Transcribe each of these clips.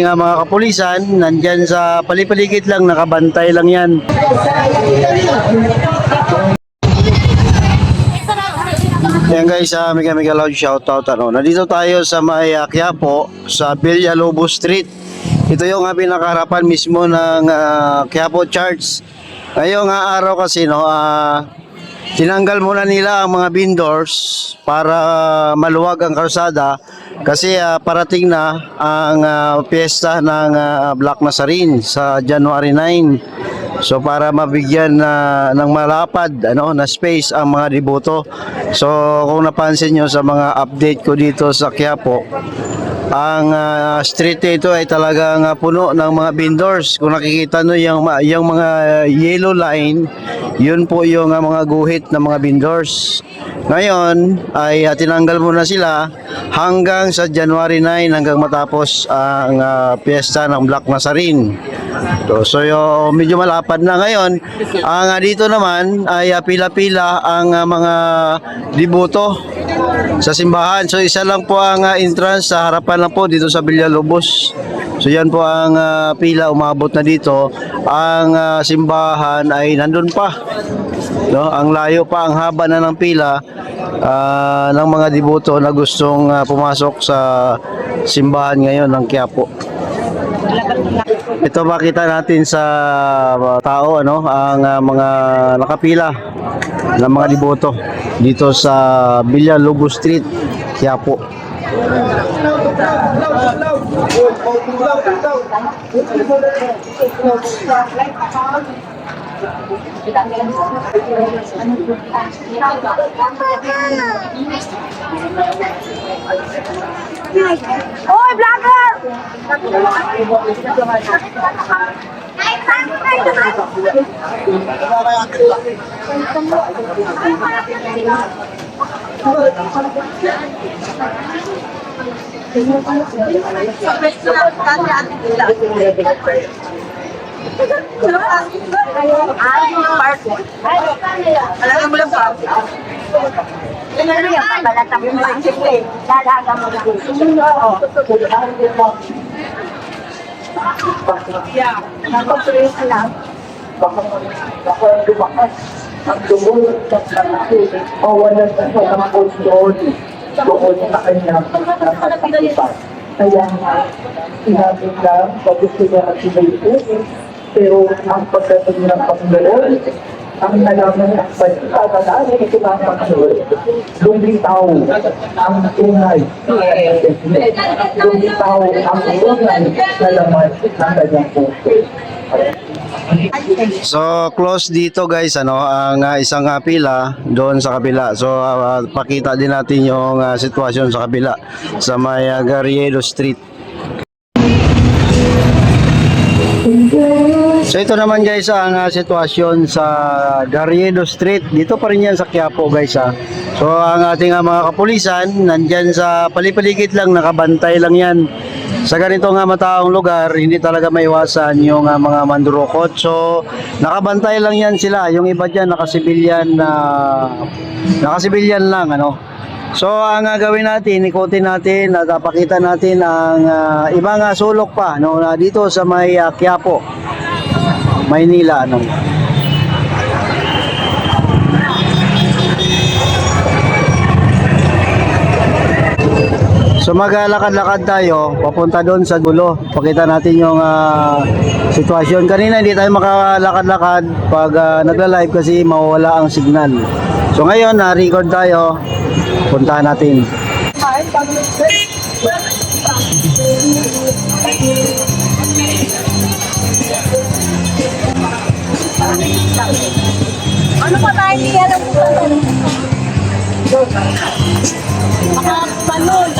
Nga mga kapulisan, nandyan sa palipaligid lang, nakabantay lang yan. Yan guys, mega loud shoutout. Nandito tayo sa may Quiapo, sa Villalobos Street. Ito yung pinakaharapan mismo ng Quiapo Church. Ngayong araw kasi tinanggal muna nila ang mga vendors para maluwag ang kalsada kasi parating na ang piyesta ng Black Nazarene sa January 9. So para mabigyan ng malapad na space ang mga deboto. So kung napansin nyo sa mga update ko dito sa Quiapo, ang street ito ay talagang puno ng mga vendors. Kung nakikita nyo yung mga yellow line, yun po yung mga guhit ng mga vendors. Ngayon ay tinanggal muna sila hanggang sa January 9, hanggang matapos ang piyesta ng Black Nazarene. So medyo malapad na ngayon. Dito naman ay pila-pila ang mga deboto sa simbahan. So isa lang po ang entrance, sa harapan lang po dito sa Villalobos. So yan po ang pila, umabot na dito. Ang simbahan ay nandun pa. Ang layo pa, ang haba na ng pila ng mga deboto na gustong pumasok sa simbahan ngayon ng Quiapo. Ito makita natin sa tao ang mga nakapila ng mga deboto dito sa Villalobos Street, Quiapo. Oy, vlogger! Alam mo lang ba? Ano yung pabalata mo ba? Dalaga mo lang. Napag-tuloy ka lang. Baka lumakas ang dumulot ng kalaki o wala sa mga kontrol doon sa kanyang nakakasipan. Kaya nga, sinabi lang, gusto niya at sinayusin, pero ang pagdating ng Panginoon, ang nalaman ng pagkakadaan ay ng Panginoon. Lumitaw ang tunay. Lumitaw ang tunay na laman ng kanyang puso. So close dito guys ang isang pila doon sa kabila. So pakita din natin yung sitwasyon sa kabila sa may Garriedo Street. So ito naman guys ang sitwasyon sa Garriedo Street. Dito pa rin yan sa Quiapo guys . So ang ating mga kapulisan nandyan sa palipaligid lang, nakabantay lang yan. Sa ganito mataong lugar, hindi talaga maiwasan yung mga mandurukot. So nakabantay lang yan sila. Yung iba dyan nakasibilyan lang So ang gawin natin, ikutin natin at pakita natin ang ibang sulok pa dito sa may Quiapo, Maynila So maglalakad-lakad tayo papunta doon sa dulo. Pakita natin yung sitwasyon. Kanina hindi tayo makalakad-lakad pag nagla-live kasi mawawala ang signal. So ngayon na-record tayo. Puntahan natin. Ano pa tayo hindi alam ko? Mga balon.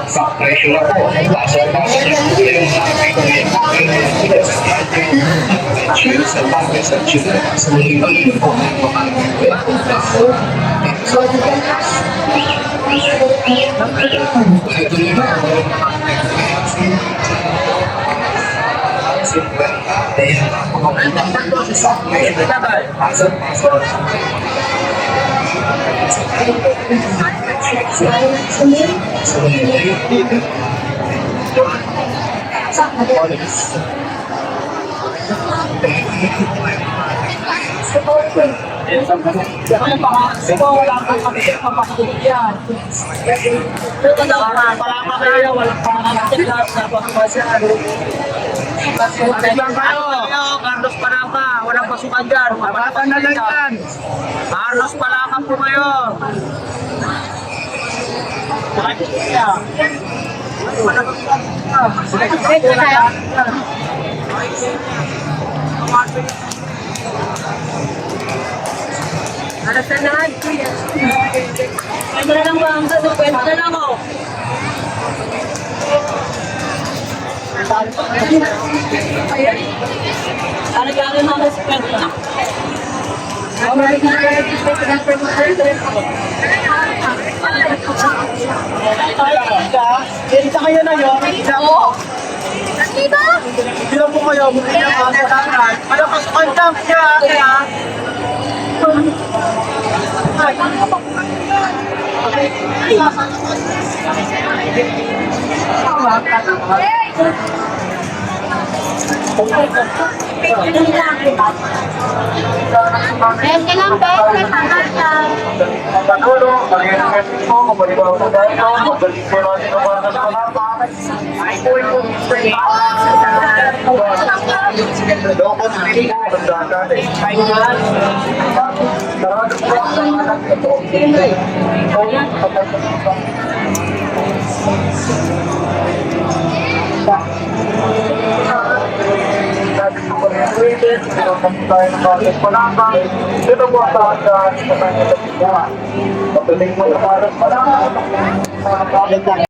Sa presyo na po, paso-paso na po yung cheers and packets at cheers. Sa muling pag-ibig po, Carlos Palaka, walang pasukan dyan. Mapalatan na lang yan. Carlos Palaka po kayo. Alas na lahat. Pwede na lang ba ang gato? Pwede na lang o. Ano gano'n mga spend na? Kita kayo na yun. Oo. Diba? Hindi lang po kayo. Hindi lang po kayo. Ano pasukan lang siya. Pwede lang, pwede. Pangalan. Patulo, mag-iingat po, kumaliwa po tayo, magbalik po natin ang mga kasalamat. Ay po ito, Dokos Pili, magdaan eh. Sarado po ang mga anak ito. Ito, kapag tayo ng bakit palabang. Ito po ang tahan sa mga patuloy mo na parang palabang.